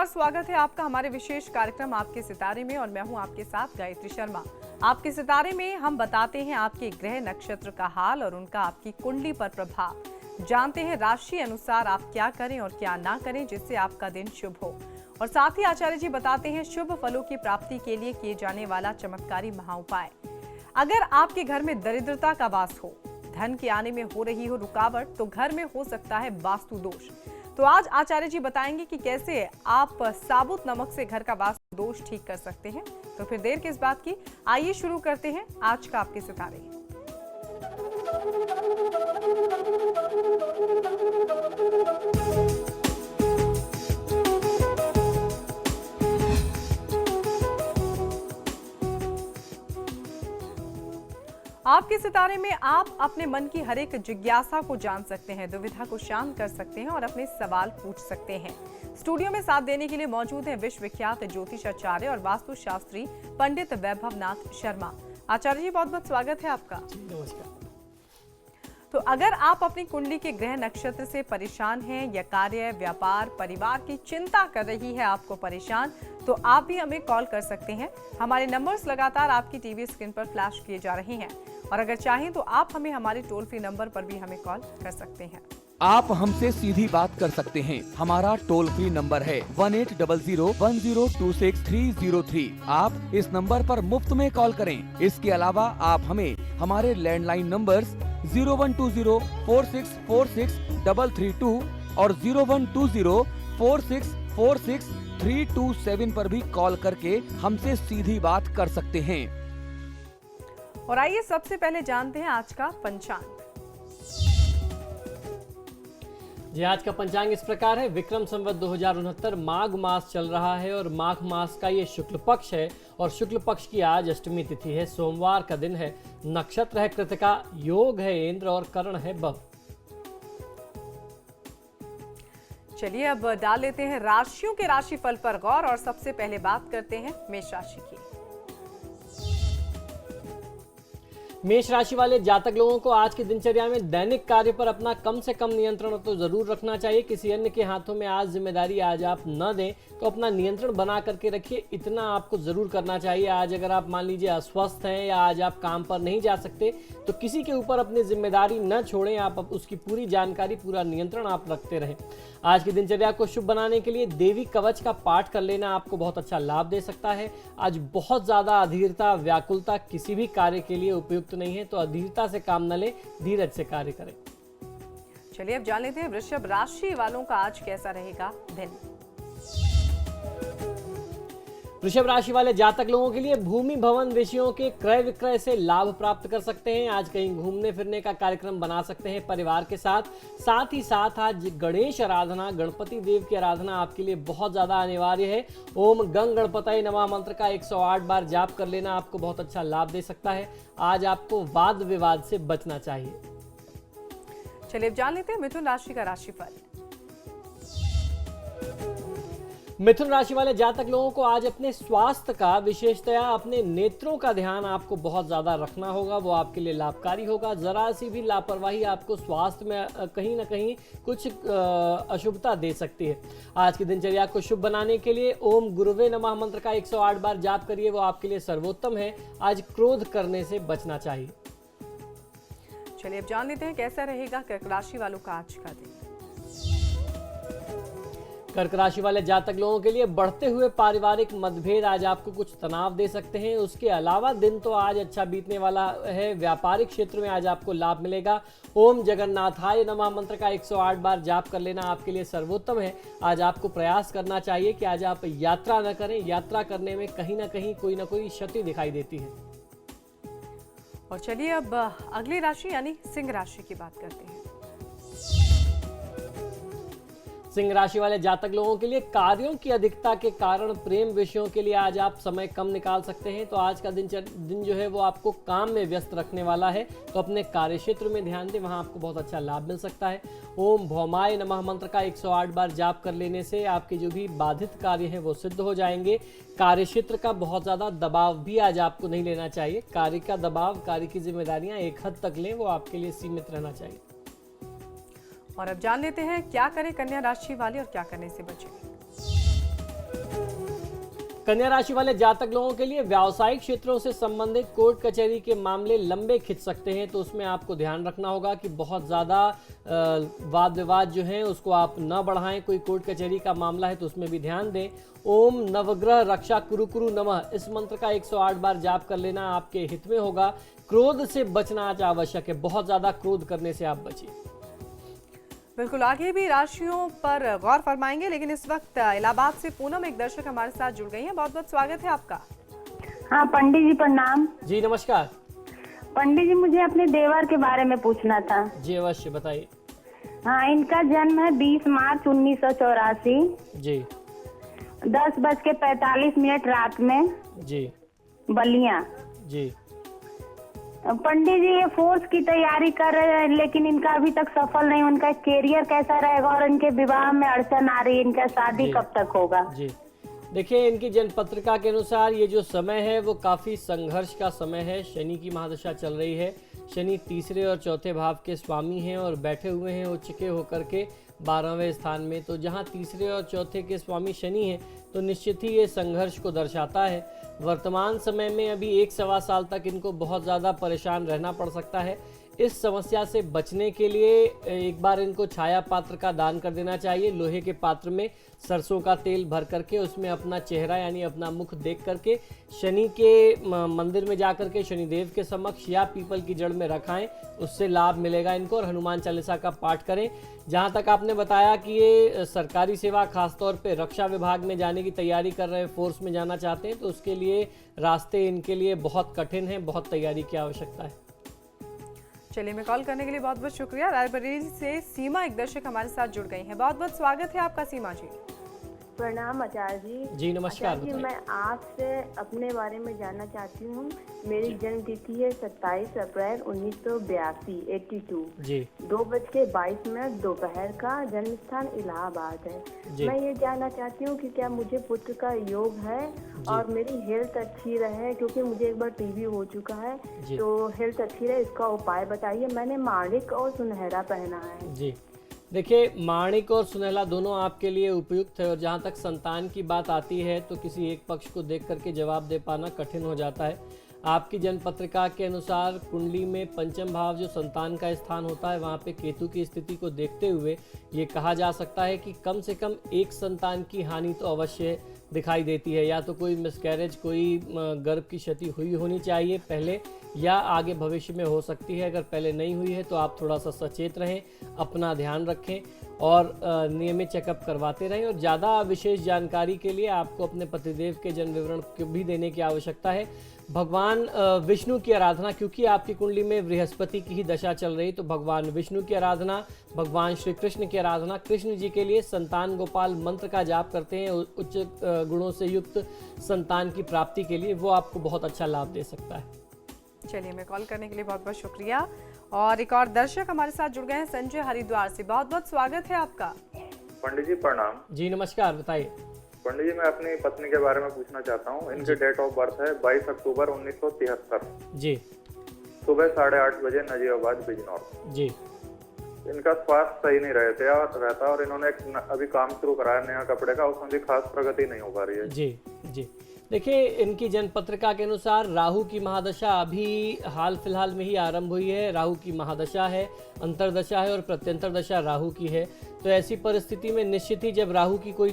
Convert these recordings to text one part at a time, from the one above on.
बार स्वागत है आपका हमारे विशेष कार्यक्रम आपके सितारे में और मैं हूं आपके साथ गायत्री शर्मा। आपके सितारे में हम बताते हैं आपके ग्रह नक्षत्र का हाल और उनका आपकी कुंडली पर प्रभाव। जानते हैं राशि अनुसार आप क्या करें और क्या ना करें जिससे आपका दिन शुभ हो। और साथ ही आचार्य जी बताते हैं शुभ फलों की प्राप्ति के लिए किए जाने वाला चमत्कारी महाउपाय। अगर आपके घर में दरिद्रता का वास हो, धन के आने में हो रही हो रुकावट, तो घर में हो सकता है वास्तु दोष। तो आज आचार्य जी बताएंगे कि कैसे आप साबुत नमक से घर का वास्तु दोष ठीक कर सकते हैं। तो फिर देर किस बात की, आइए शुरू करते हैं आज का आपके सितारे। आपके सितारे में आप अपने मन की हर एक जिज्ञासा को जान सकते हैं, दुविधा को शांत कर सकते हैं और अपने सवाल पूछ सकते हैं। स्टूडियो में साथ देने के लिए मौजूद हैं विश्व विख्यात ज्योतिषाचार्य और वास्तुशास्त्री पंडित वैभव नाथ शर्मा। आचार्य जी बहुत बहुत स्वागत है आपका। नमस्कार। तो अगर आप अपनी कुंडली के ग्रह नक्षत्र से परेशान हैं या कार्य, व्यापार, परिवार की चिंता कर रही है आपको परेशान, तो आप भी हमें कॉल कर सकते हैं। हमारे नंबर्स लगातार आपकी टीवी स्क्रीन पर फ्लैश किए जा रहे हैं और अगर चाहें तो आप हमें हमारे टोल फ्री नंबर पर भी हमें कॉल कर सकते हैं। आप हमसे सीधी बात कर सकते हैं। हमारा टोल फ्री नंबर है 1800-1026-303। आप इस नंबर पर मुफ्त में कॉल करें। इसके अलावा आप हमें हमारे लैंडलाइन नंबर्स 0120-4646-332 और 0120-4646-327 पर भी कॉल करके हमसे सीधी बात कर सकते हैं। और आइए सबसे पहले जानते हैं आज का पंचांग। जी, आज का पंचांग इस प्रकार है। विक्रम संवत 2069 माघ मास चल रहा है और माघ मास का ये शुक्ल पक्ष है और शुक्ल पक्ष की आज अष्टमी तिथि है। सोमवार का दिन है। नक्षत्र है कृतिका, योग है इंद्र और करण है बभ। चलिए अब डाल लेते हैं राशियों के राशिफल पर गौर और सबसे पहले बात करते हैं मेष राशि की। मेष राशि वाले जातक लोगों को आज की दिनचर्या में दैनिक कार्य पर अपना कम से कम नियंत्रण तो जरूर रखना चाहिए। किसी अन्य के हाथों में आज जिम्मेदारी आज आप न दें तो अपना नियंत्रण बना करके रखिए, इतना आपको जरूर करना चाहिए। आज अगर आप मान लीजिए अस्वस्थ हैं या आज आप काम पर नहीं जा सकते तो किसी के ऊपर अपनी जिम्मेदारी न छोड़ें, आप उसकी पूरी जानकारी, पूरा नियंत्रण आप रखते रहें। आज की दिनचर्या को शुभ बनाने के लिए देवी कवच का पाठ कर लेना आपको बहुत अच्छा लाभ दे सकता है। आज बहुत ज्यादा अधीरता, व्याकुलता किसी भी कार्य के लिए उपयुक्त नहीं है, तो अधीरता से काम न ले, धीरज से कार्य करें। चलिए अब जान लेते हैं वृषभ राशि वालों का आज कैसा रहेगा दिन। वृषभ राशि वाले जातक लोगों के लिए भूमि भवन विषयों के क्रय विक्रय से लाभ प्राप्त कर सकते हैं। आज कहीं घूमने फिरने का कार्यक्रम बना सकते हैं परिवार के साथ। साथ ही साथ आज गणेश आराधना, गणपति देव की आराधना आपके लिए बहुत ज्यादा अनिवार्य है। ओम गंग गणपतये नमः मंत्र का 108 बार जाप कर लेना आपको बहुत अच्छा लाभ दे सकता है। आज आपको वाद विवाद से बचना चाहिए। चलिए अब जान लेते हैं मिथुन राशि का राशिफल। मिथुन राशि वाले जातक लोगों को आज अपने स्वास्थ्य का, विशेषतया अपने नेत्रों का ध्यान आपको बहुत ज्यादा रखना होगा, वो आपके लिए लाभकारी होगा। जरा सी भी लापरवाही आपको स्वास्थ्य में कहीं ना कहीं कुछ अशुभता दे सकती है। आज की दिनचर्या को शुभ बनाने के लिए ओम गुरुवे नमः मंत्र का 108 बार जाप करिए, वो आपके लिए सर्वोत्तम है। आज क्रोध करने से बचना चाहिए। चलिए अब जान लेते हैं कैसा रहेगा कर्क राशि वालों का आज का दिन। कर्क राशि वाले जातक लोगों के लिए बढ़ते हुए पारिवारिक मतभेद आज आपको कुछ तनाव दे सकते हैं। उसके अलावा दिन तो आज अच्छा बीतने वाला है। व्यापारिक क्षेत्र में आज आपको लाभ मिलेगा। ओम जगन्नाथाय नमः मंत्र का 108 बार जाप कर लेना आपके लिए सर्वोत्तम है। आज आपको प्रयास करना चाहिए कि आज आप यात्रा न करें। यात्रा करने में कहीं ना कहीं कोई ना कोई क्षति दिखाई देती है। और चलिए अब अगली राशि यानी सिंह राशि की बात करते हैं। सिंह राशि वाले जातक लोगों के लिए कार्यों की अधिकता के कारण प्रेम विषयों के लिए आज आप समय कम निकाल सकते हैं। तो आज का दिन जो है वो आपको काम में व्यस्त रखने वाला है, तो अपने कार्य क्षेत्र में ध्यान दें, वहां आपको बहुत अच्छा लाभ मिल सकता है। ओम भौमाय नमः मंत्र का 108 बार जाप कर लेने से आपके जो भी बाधित कार्य हैं वो सिद्ध हो जाएंगे। कार्य क्षेत्र का बहुत ज्यादा दबाव भी आज आपको नहीं लेना चाहिए। कार्य का दबाव, कार्य की जिम्मेदारियां एक हद तक लें, वो आपके लिए सीमित रहना चाहिए। और अब जान लेते हैं क्या करें कन्या राशि वाले और क्या करने से बचें। कन्या राशि वाले जातक लोगों के लिए व्यावसायिक क्षेत्रों से संबंधित कोर्ट कचहरी के मामले लंबे खिंच सकते हैं, तो उसमें आपको ध्यान रखना होगा कि बहुत ज़्यादा वाद विवाद जो हैं उसको आप न बढ़ाएं। कोई कोर्ट कचहरी का मामला है तो उसमें भी ध्यान दें। ओम नवग्रह रक्षा कुरु कुरु नमः, इस मंत्र का 108 बार जाप कर लेना आपके हित में होगा। क्रोध से बचना आज आवश्यक है, बहुत ज़्यादा क्रोध करने से आप बचिए। बिल्कुल, आगे भी राशियों पर गौर फरमाएंगे, लेकिन इस वक्त इलाहाबाद से पूनम एक दर्शक हमारे साथ जुड़ गई हैं। बहुत बहुत स्वागत है आपका। हाँ पंडित जी प्रणाम। जी नमस्कार। पंडित जी मुझे अपने देवर के बारे में पूछना था। जी अवश्य बताइए। हाँ, इनका जन्म है 20 मार्च 1984 जी 10:45 रात में, जी बलिया। जी पंडित जी ये फोर्स की तैयारी कर रहे हैं, लेकिन इनका अभी तक सफल नहीं। उनका कैरियर कैसा रहेगा और इनके विवाह में अड़चन आ रही है, इनका शादी जी। कब तक होगा? जी देखिए, इनकी जन्म पत्रिका के अनुसार ये जो समय है वो काफ़ी संघर्ष का समय है। शनि की महादशा चल रही है। शनि तीसरे और चौथे भाव के स्वामी हैं और बैठे हुए हैं उच्च के होकर के 12वें स्थान में। तो जहां तीसरे और चौथे के स्वामी शनि हैं तो निश्चित ही ये संघर्ष को दर्शाता है। वर्तमान समय में अभी 1-1.25 साल तक इनको बहुत ज़्यादा परेशान रहना पड़ सकता है। इस समस्या से बचने के लिए एक बार इनको छाया पात्र का दान कर देना चाहिए। लोहे के पात्र में सरसों का तेल भर करके उसमें अपना चेहरा यानी अपना मुख देख करके शनि के मंदिर में जाकर के शनिदेव के समक्ष या पीपल की जड़ में रखाएं, उससे लाभ मिलेगा इनको। और हनुमान चालीसा का पाठ करें। जहां तक आपने बताया कि ये सरकारी सेवा खासतौर पे रक्षा विभाग में जाने की तैयारी कर रहे हैं, फोर्स में जाना चाहते हैं, तो उसके लिए रास्ते इनके लिए बहुत कठिन हैं, बहुत तैयारी की आवश्यकता है। चलिए, मैं कॉल करने के लिए बहुत बहुत शुक्रिया। रायबरेली से सीमा एक दर्शक हमारे साथ जुड़ गई हैं। बहुत बहुत स्वागत है आपका सीमा जी। प्रणाम आचार्य जी। जी नमस्कार। आचार्य जी, मैं आपसे अपने बारे में जानना चाहती हूँ। मेरी जन्म तिथि है 27 अप्रैल 1982 82 जी 2:22 दोपहर का। जन्म स्थान इलाहाबाद है। मैं ये जानना चाहती हूँ कि क्या मुझे पुत्र का योग है और मेरी हेल्थ अच्छी रहे, क्योंकि मुझे एक बार टीबी हो चुका है, तो हेल्थ अच्छी रहे इसका उपाय बताइए। मैंने माणिक और सुनहरा पहना है। जी देखिए, माणिक और सुनहला दोनों आपके लिए उपयुक्त है। और जहाँ तक संतान की बात आती है तो किसी एक पक्ष को देख करके जवाब दे पाना कठिन हो जाता है। आपकी जन्म पत्रिका के अनुसार कुंडली में पंचम भाव जो संतान का स्थान होता है वहाँ पे केतु की स्थिति को देखते हुए ये कहा जा सकता है कि कम से कम एक संतान की हानि तो अवश्य दिखाई देती है। या तो कोई मिसकैरेज, कोई गर्भ की क्षति हुई होनी चाहिए पहले, या आगे भविष्य में हो सकती है। अगर पहले नहीं हुई है तो आप थोड़ा सा सचेत रहें, अपना ध्यान रखें और नियमित चेकअप करवाते रहें। और ज़्यादा विशेष जानकारी के लिए आपको अपने पतिदेव के जन्म विवरण भी देने की आवश्यकता है। भगवान विष्णु की आराधना, क्योंकि आपकी कुंडली में बृहस्पति की ही दशा चल रही, तो भगवान विष्णु की आराधना, भगवान श्री कृष्ण की आराधना, कृष्ण जी के लिए संतान गोपाल मंत्र का जाप करते हैं उच्च गुणों से युक्त संतान की प्राप्ति के लिए, वो आपको बहुत अच्छा लाभ दे सकता है। चलिए, मैं कॉल करने के लिए बहुत बहुत शुक्रिया। और एक और दर्शक हमारे साथ जुड़ गए हैं संजय हरिद्वार से। बहुत बहुत स्वागत है आपका। पंडित जी प्रणाम। जी नमस्कार, बताइए। पंडित जी, मैं अपनी पत्नी के बारे में पूछना चाहता हूँ। इनके डेट ऑफ बर्थ है 22 अक्टूबर 1973। जी सुबह 8:30 बजे, नजीबाबाद बिजनौर। जी इनका स्वास्थ्य सही नहीं रहता और इन्होंने अभी काम शुरू कराया नया कपड़े का, उसमें भी खास प्रगति नहीं हो पा रही है। जी जी देखिए, इनकी जन्म पत्रिका के अनुसार राहु की महादशा अभी हाल फिलहाल में ही आरंभ हुई है। राहु की महादशा है, अंतरदशा है और प्रत्यंतर दशा राहु की है। तो ऐसी परिस्थिति में निश्चित ही जब राहु की कोई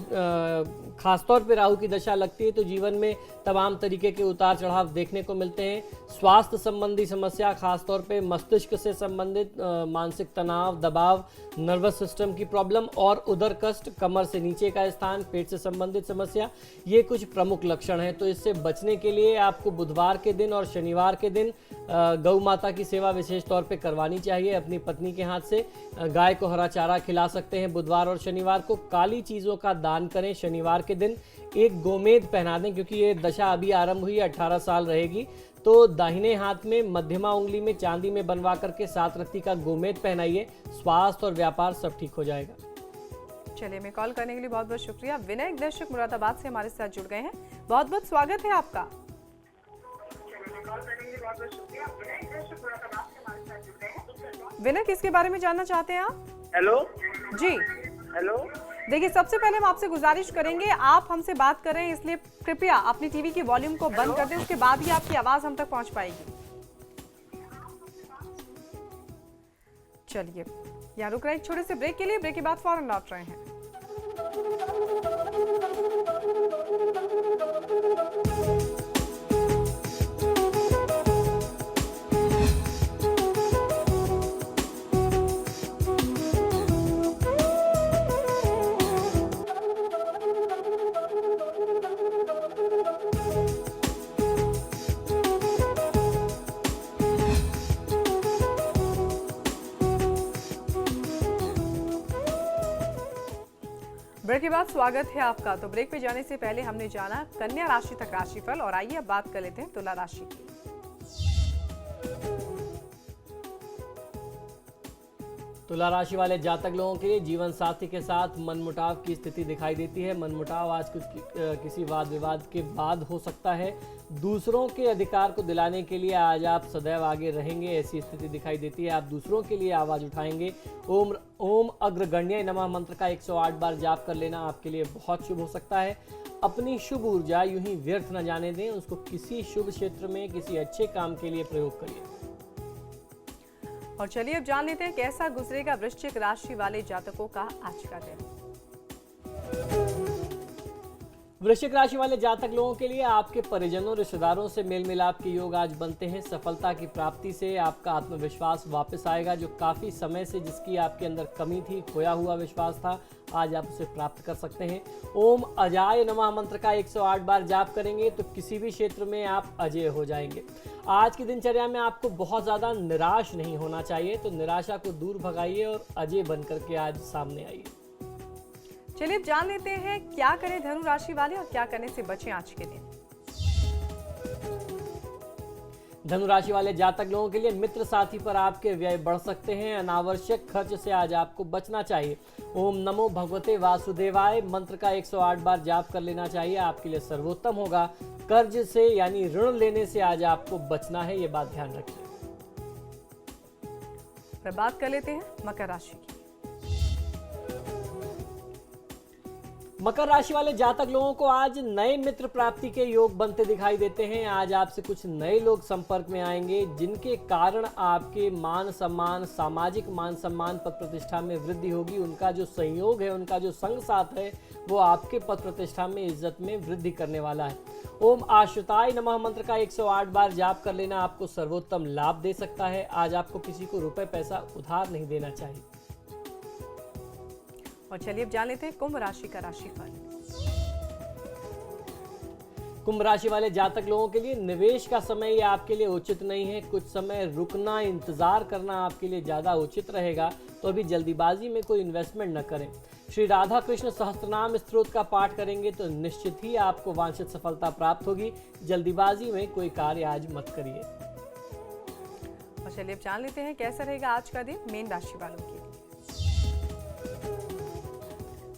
खासतौर पे राहु की दशा लगती है तो जीवन में तमाम तरीके के उतार चढ़ाव देखने को मिलते हैं। स्वास्थ्य संबंधी समस्या, खासतौर पे मस्तिष्क से संबंधित मानसिक तनाव, दबाव, नर्वस सिस्टम की प्रॉब्लम और उदर कष्ट, कमर से नीचे का स्थान, पेट से संबंधित समस्या, ये कुछ प्रमुख लक्षण हैं। तो इससे बचने के लिए आपको बुधवार के दिन और शनिवार के दिन गौ माता की सेवा विशेष तौर पे करवानी चाहिए। अपनी पत्नी के हाथ से गाय को हरा चारा खिला सकते हैं। बुधवार और शनिवार को काली चीज़ों का दान करें। शनिवार के दिन एक गोमेद पहना दें, क्योंकि ये दशा अभी आरंभ हुई, 18 साल रहेगी। तो दाहिने हाथ में मध्यमा उंगली में चांदी में बनवा करके 7 रत्ती का गोमेद पहनाइए। स्वास्थ्य और व्यापार सब ठीक हो जाएगा। चलिए, मैं कॉल करने के लिए बहुत बहुत शुक्रिया। विनय एक दर्शक मुरादाबाद से हमारे साथ जुड़ गए हैं। बहुत बहुत स्वागत है आपका। विनय, किसके बारे में जानना चाहते हैं आप? हेलो जी हेलो देखिए, सबसे पहले हम आपसे गुजारिश करेंगे, आप हमसे बात कर रहे हैं इसलिए कृपया अपनी टीवी की वॉल्यूम को बंद कर दें, उसके बाद ही आपकी आवाज हम तक पहुंच पाएगी। चलिए, यहाँ रुक रहे एक छोटे से ब्रेक के लिए, ब्रेक के बाद फौरन लौट रहे हैं। ब्रेक के बाद स्वागत है आपका। तो ब्रेक पे जाने से पहले हमने जाना कन्या राशि तक राशिफल, और आइए अब बात कर लेते हैं तुला राशि की। तुला राशि वाले जातक लोगों के लिए जीवन साथी के साथ मनमुटाव की स्थिति दिखाई देती है। मनमुटाव आज किसी वाद विवाद के बाद हो सकता है। दूसरों के अधिकार को दिलाने के लिए आज आप सदैव आगे रहेंगे, ऐसी स्थिति दिखाई देती है। आप दूसरों के लिए आवाज उठाएंगे। ओम अग्रगण्य नमः मंत्र का 108 बार जाप कर लेना आपके लिए बहुत शुभ हो सकता है। अपनी शुभ ऊर्जा यूं ही व्यर्थ न जाने दें, उसको किसी शुभ क्षेत्र में किसी अच्छे काम के लिए प्रयोग करिए। और चलिए अब जान लेते हैं कैसा गुजरेगा वृश्चिक राशि वाले जातकों का आज का दिन। वृश्चिक राशि वाले जातक लोगों के लिए आपके परिजनों रिश्तेदारों से मेल मिलाप के योग आज बनते हैं। सफलता की प्राप्ति से आपका आत्मविश्वास वापस आएगा, जो काफी समय से जिसकी आपके अंदर कमी थी, खोया हुआ विश्वास था, आज आप उसे प्राप्त कर सकते हैं। ओम अजाय नमः मंत्र का 108 बार जाप करेंगे तो किसी भी क्षेत्र में आप अजय हो जाएंगे। आज की दिनचर्या में आपको बहुत ज्यादा निराश नहीं होना चाहिए, तो निराशा को दूर भगाइए और अजय बनकर के आज सामने आइए। चलिए अब जान लेते हैं क्या करें धनु राशि वाले और क्या करने से बचें आज के दिन। धनु राशि वाले जातक लोगों के लिए मित्र साथी पर आपके व्यय बढ़ सकते हैं। अनावश्यक खर्च से आज आपको बचना चाहिए। ओम नमो भगवते वासुदेवाय मंत्र का 108 बार जाप कर लेना चाहिए, आपके लिए सर्वोत्तम होगा। कर्ज से यानी ऋण लेने से आज आपको बचना है, ये बात ध्यान रखिए। फिर बात कर लेते हैं मकर राशि की। मकर राशि वाले जातक लोगों को आज नए मित्र प्राप्ति के योग बनते दिखाई देते हैं। आज आपसे कुछ नए लोग संपर्क में आएंगे, जिनके कारण आपके मान सम्मान, सामाजिक मान सम्मान, पद प्रतिष्ठा में वृद्धि होगी। उनका जो संयोग है, उनका जो संग साथ है, वो आपके पद प्रतिष्ठा में, इज्जत में वृद्धि करने वाला है। ओम आश्रिताय नमः मंत्र का 108 बार जाप कर लेना आपको सर्वोत्तम लाभ दे सकता है। आज आपको किसी को रुपए पैसा उधार नहीं देना चाहिए। और चलिए अब जान लेते हैं कुंभ राशि का राशिफल। कुंभ राशि वाले जातक लोगों के लिए निवेश का समय ये आपके लिए उचित नहीं है। कुछ समय रुकना, इंतजार करना आपके लिए ज्यादा उचित रहेगा, तो अभी जल्दीबाजी में कोई इन्वेस्टमेंट न करें। श्री राधा कृष्ण सहस्त्रनाम स्तोत्र का पाठ करेंगे तो निश्चित ही आपको वांछित सफलता प्राप्त होगी। जल्दीबाजी में कोई कार्य आज मत करिए। और चलिए अब जान लेते हैं कैसा रहेगा आज का दिन मीन राशि वालों के लिए।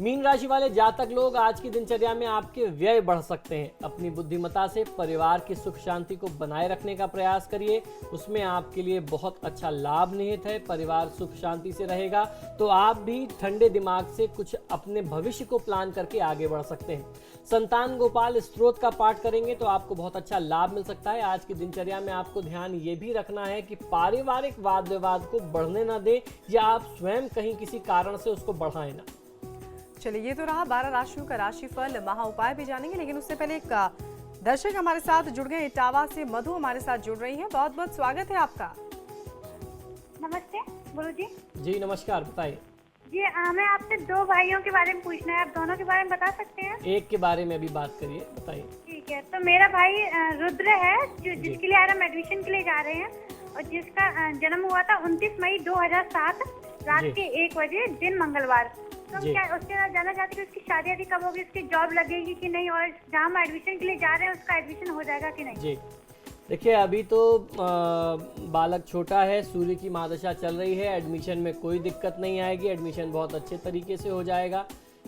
मीन राशि वाले जातक लोग आज की दिनचर्या में आपके व्यय बढ़ सकते हैं। अपनी बुद्धिमत्ता से परिवार की सुख शांति को बनाए रखने का प्रयास करिए, उसमें आपके लिए बहुत अच्छा लाभ निहित है। परिवार सुख शांति से रहेगा तो आप भी ठंडे दिमाग से कुछ अपने भविष्य को प्लान करके आगे बढ़ सकते हैं। संतान गोपाल स्तोत्र का पाठ करेंगे तो आपको बहुत अच्छा लाभ मिल सकता है। आज की दिनचर्या में आपको ध्यान ये भी रखना है कि पारिवारिक वाद विवाद को बढ़ने न दें, या आप स्वयं कहीं किसी कारण से उसको बढ़ाएं ना। चलिए, ये तो रहा 12 राशियों का राशिफल। महा उपाय भी जानेंगे, लेकिन उससे पहले एक दर्शक हमारे साथ जुड़ गए इटावा से। मधु हमारे साथ जुड़ रही हैं, बहुत बहुत स्वागत है आपका। नमस्ते गुरु जी। जी नमस्कार, बताइए। जी हमें आपसे 2 भाइयों के बारे में पूछना है, आप दोनों के बारे में बता सकते हैं? एक के बारे में भी बात करिए, बताइए। ठीक है, तो मेरा भाई रुद्र है, जिसके लिए आज हम एडमिशन के लिए जा रहे हैं, और जिसका जन्म हुआ था 29 मई 2007 रात के 1 बजे, दिन मंगलवार। तो हम क्या उसके साथ जानना चाहते हैं कि उसकी शादी अभी कब होगी, उसकी जॉब लगेगी कि नहीं, और जहाँ हम एडमिशन के लिए जा रहे हैं उसका एडमिशन हो जाएगा कि नहीं? जी देखिए, अभी तो बालक छोटा है, सूर्य की महादशा चल रही है, एडमिशन में कोई दिक्कत नहीं आएगी। एडमिशन बहुत अच्छे तरीके से हो जाएगा।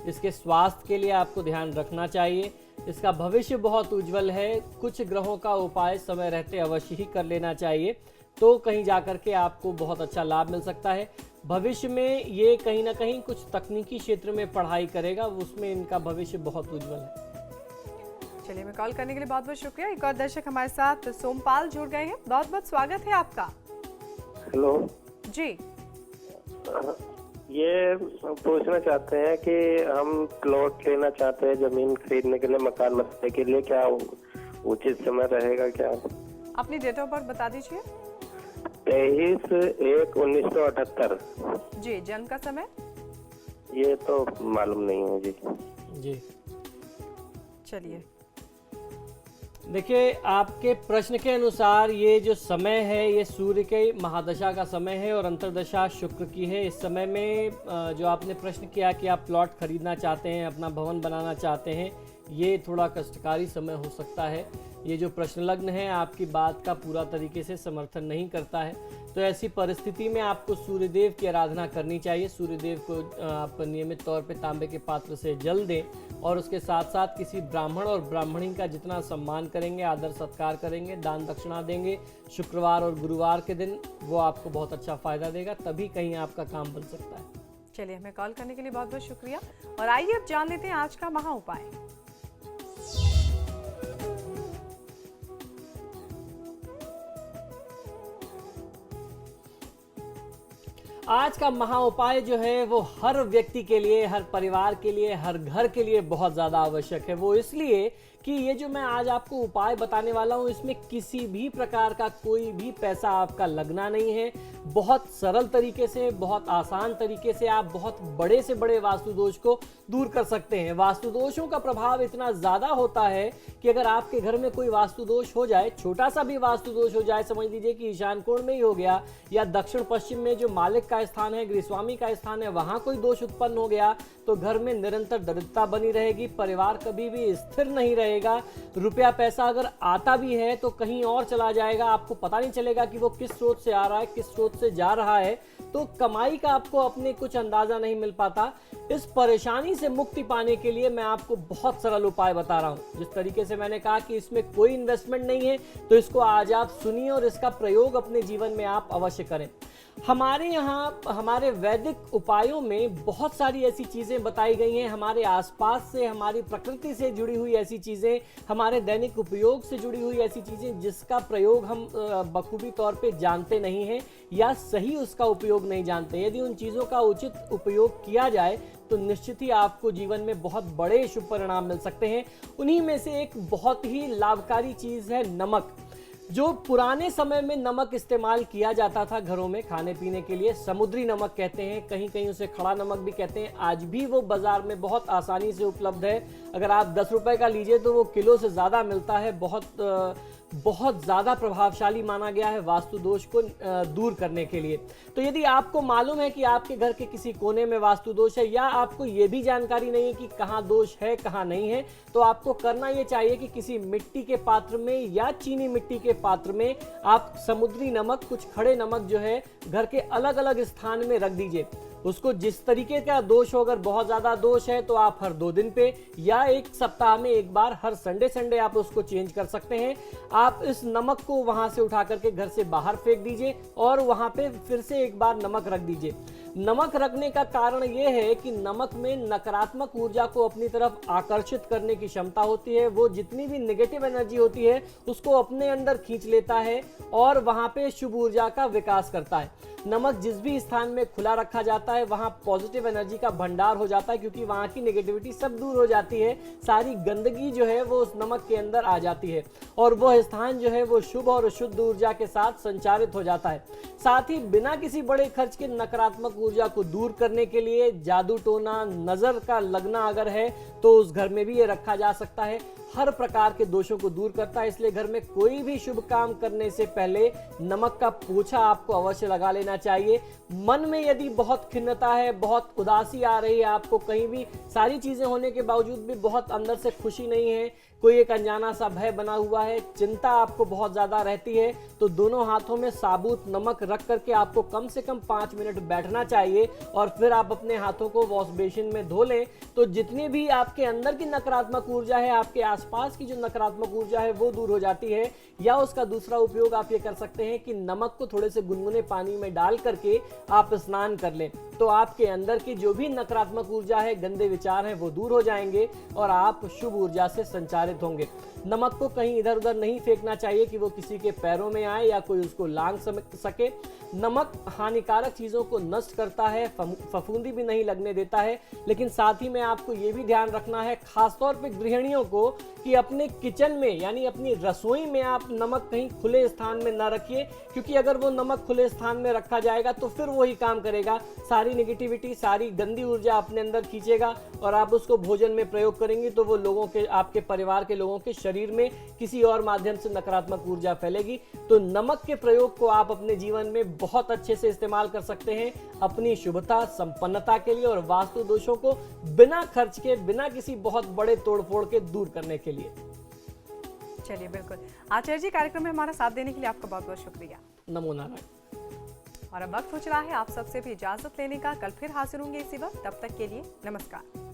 इसके स्वास्थ्य के लिए आपको ध्यान रखना चाहिए। इसका भविष्य बहुत उज्जवल है। कुछ ग्रहों का उपाय समय रहते अवश्य ही कर लेना चाहिए, तो कहीं जाकर के आपको बहुत अच्छा लाभ मिल सकता है। भविष्य में ये कहीं ना कहीं कुछ तकनीकी क्षेत्र में पढ़ाई करेगा, उसमें इनका भविष्य बहुत उज्जवल है। चलिए, मैं कॉल करने के लिए बहुत बहुत शुक्रिया। एक और दर्शक हमारे साथ सोमपाल जुड़ गए हैं, बहुत बहुत स्वागत है आपका। हेलो जी, ये पूछना चाहते हैं कि हम प्लॉट लेना चाहते हैं, जमीन खरीदने के लिए, मकान बनने के लिए, क्या उचित समय रहेगा क्या? अपनी डेट ऑफ बर्थ बता दीजिए। 23/1/1978। जी, जन्म का समय? ये तो मालूम नहीं है जी। जी, चलिए, देखिए आपके प्रश्न के अनुसार ये जो समय है ये सूर्य के महादशा का समय है और अंतर्दशा शुक्र की है। इस समय में जो आपने प्रश्न किया कि आप प्लॉट खरीदना चाहते हैं, अपना भवन बनाना चाहते हैं, ये थोड़ा कष्टकारी समय हो सकता है। ये जो प्रश्न लग्न है आपकी बात का पूरा तरीके से समर्थन नहीं करता है, तो ऐसी परिस्थिति में आपको सूर्यदेव की आराधना करनी चाहिए। सूर्यदेव को आप नियमित तौर पे तांबे के पात्र से जल दें और उसके साथ साथ किसी ब्राह्मण और ब्राह्मणी का जितना सम्मान करेंगे, आदर सत्कार करेंगे, दान दक्षिणा देंगे शुक्रवार और गुरुवार के दिन, वो आपको बहुत अच्छा फायदा देगा, तभी कहीं आपका काम बन सकता है। चलिए, हमें कॉल करने के लिए बहुत बहुत शुक्रिया। और आइए अब जान लेते हैं आज का महा उपाय। आज का महा उपाय जो है वो हर व्यक्ति के लिए, हर परिवार के लिए, हर घर के लिए बहुत ज़्यादा आवश्यक है। वो इसलिए कि ये जो मैं आज आपको उपाय बताने वाला हूँ, इसमें किसी भी प्रकार का कोई भी पैसा आपका लगना नहीं है। बहुत सरल तरीके से, बहुत आसान तरीके से आप बहुत बड़े से बड़े वास्तु दोष को दूर कर सकते हैं। वास्तु दोषों का प्रभाव इतना ज़्यादा होता है कि अगर आपके घर में कोई वास्तु दोष हो जाए, छोटा सा भी वास्तु दोष हो जाए, समझ लीजिए कि ईशान कोण में ही हो गया या दक्षिण पश्चिम में जो मालिक का स्थान है, गृहस्वामी का स्थान है, वहाँ कोई दोष उत्पन्न हो गया, तो घर में निरंतर दरिद्रता बनी रहेगी, परिवार कभी भी स्थिर नहीं रहेगा। रुपया पैसा अगर आता भी है तो कहीं और चला जाएगा, आपको पता नहीं चलेगा कि वो किस स्रोत से आ रहा है, किस स्रोत से जा रहा है, तो कमाई का आपको अपने कुछ अंदाजा नहीं मिल पाता। इस परेशानी से मुक्ति पाने के लिए मैं आपको बहुत सरल उपाय बता रहा हूं। जिस तरीके से मैंने कहा कि इसमें कोई इन्वेस्टमेंट नहीं है, तो इसको आज आप सुनिए और इसका प्रयोग अपने जीवन में आप अवश्य करें। हमारे यहाँ हमारे वैदिक उपायों में बहुत सारी ऐसी चीज़ें बताई गई हैं, हमारे आसपास से, हमारी प्रकृति से जुड़ी हुई ऐसी चीज़ें, हमारे दैनिक उपयोग से जुड़ी हुई ऐसी चीज़ें जिसका प्रयोग हम बखूबी तौर पे जानते नहीं हैं या सही उसका उपयोग नहीं जानते। यदि उन चीज़ों का उचित उपयोग किया जाए तो निश्चित ही आपको जीवन में बहुत बड़े शुभ परिणाम मिल सकते हैं। उन्हीं में से एक बहुत ही लाभकारी चीज़ है नमक। जो पुराने समय में नमक इस्तेमाल किया जाता था घरों में खाने पीने के लिए, समुद्री नमक कहते हैं, कहीं कहीं उसे खड़ा नमक भी कहते हैं, आज भी वो बाजार में बहुत आसानी से उपलब्ध है। अगर आप 10 रुपए का लीजिए तो वो किलो से ज़्यादा मिलता है। बहुत ज़्यादा प्रभावशाली माना गया है वास्तु दोष को दूर करने के लिए। तो यदि आपको मालूम है कि आपके घर के किसी कोने में वास्तु दोष है या आपको ये भी जानकारी नहीं है कि कहाँ दोष है कहाँ नहीं है, तो आपको करना ये चाहिए कि किसी मिट्टी के पात्र में या चीनी मिट्टी के पात्र में आप समुद्री नमक, कुछ खड़े नमक जो है घर के अलग अलग स्थान में रख दीजिए। उसको जिस तरीके का दोष हो, अगर बहुत ज़्यादा दोष है तो आप हर 2 दिन पे या 1 सप्ताह में एक बार, हर संडे आप उसको चेंज कर सकते हैं। आप इस नमक को वहां से उठा करके घर से बाहर फेंक दीजिए और वहां पे फिर से एक बार नमक रख दीजिए। नमक रखने का कारण यह है कि नमक में नकारात्मक ऊर्जा को अपनी तरफ आकर्षित करने की क्षमता होती है। वो जितनी भी नेगेटिव एनर्जी होती है उसको अपने अंदर खींच लेता है और वहां पे शुभ ऊर्जा का विकास करता है। नमक जिस भी स्थान में खुला रखा जाता है वहां पॉजिटिव एनर्जी का भंडार हो जाता है, क्योंकि वहां की नेगेटिविटी सब दूर हो जाती है, सारी गंदगी जो है वो उस नमक के अंदर आ जाती है और वह स्थान जो है वो शुभ और शुद्ध ऊर्जा के साथ संचारित हो जाता है। साथ ही बिना किसी बड़े खर्च के नकारात्मक ऊर्जा को दूर करने के लिए जादू टोना, नजर का लगना अगर है तो उस घर में भी ये रखा जा सकता है। हर प्रकार के दोषों को दूर करता है, इसलिए घर में कोई भी शुभ काम करने से पहले नमक का पोछा आपको अवश्य लगा लेना चाहिए। मन में यदि बहुत खिन्नता है, बहुत उदासी आ रही है, आपको कहीं भी सारी चीजें होने के बावजूद भी बहुत अंदर से खुशी नहीं है, कोई एक अनजाना सा भय बना हुआ है, चिंता आपको बहुत ज्यादा रहती है, तो दोनों हाथों में साबुत नमक रख करके आपको कम से कम 5 मिनट बैठना चाहिए और फिर आप अपने हाथों को वॉश बेसिन में धो लें। तो जितनी भी आपके अंदर की नकारात्मक ऊर्जा है, आपके आसपास की जो नकारात्मक ऊर्जा है वो दूर हो जाती है। या उसका दूसरा उपयोग आप ये कर सकते हैं कि नमक को थोड़े से गुनगुने पानी में डाल करके आप स्नान कर लें, तो आपके अंदर की जो भी नकारात्मक ऊर्जा है, गंदे विचार हैं, वो दूर हो जाएंगे और आप शुभ ऊर्जा से संचारित होंगे। नमक को कहीं इधर उधर नहीं फेंकना चाहिए कि वो किसी के पैरों में आए या कोई उसको लांघ सके। नमक हानिकारक चीजों को नष्ट करता है, फफूंदी भी नहीं लगने देता है। लेकिन साथ ही में आपको ये भी ध्यान रखना है, खासतौर पे गृहिणियों को, कि अपने किचन में यानी अपनी रसोई में आप नमक कहीं खुले स्थान में ना रखिए, क्योंकि अगर वो नमक खुले स्थान में रखा जाएगा तो फिर वही काम करेगा, सारी नेगेटिविटी, सारी गंदी ऊर्जा अपने अंदर खींचेगा और आप उसको भोजन में प्रयोग करेंगे तो वो लोगों के, आपके परिवार के लोगों के शरीर में किसी और माध्यम से नकारात्मक ऊर्जा फैलेगी। तो नमक के प्रयोग को आप अपने जीवन में बहुत अच्छे से इस्तेमाल कर सकते हैं अपनी शुभता, संपन्नता के लिए और वास्तु दोषों को बिना खर्च के, बिना किसी बहुत बड़े तोड़फोड़ के दूर करने के लिए। चलिए, बिल्कुल आचार्य जी, कार्यक्रम में हमारा साथ देने के लिए आपका बहुत बहुत शुक्रिया। नमो नारायण। और अब वक्त हो चला है आप सबसे भी इजाजत लेने का। कल फिर हाजिर होंगे इसी वक्त, तब तक के लिए नमस्कार।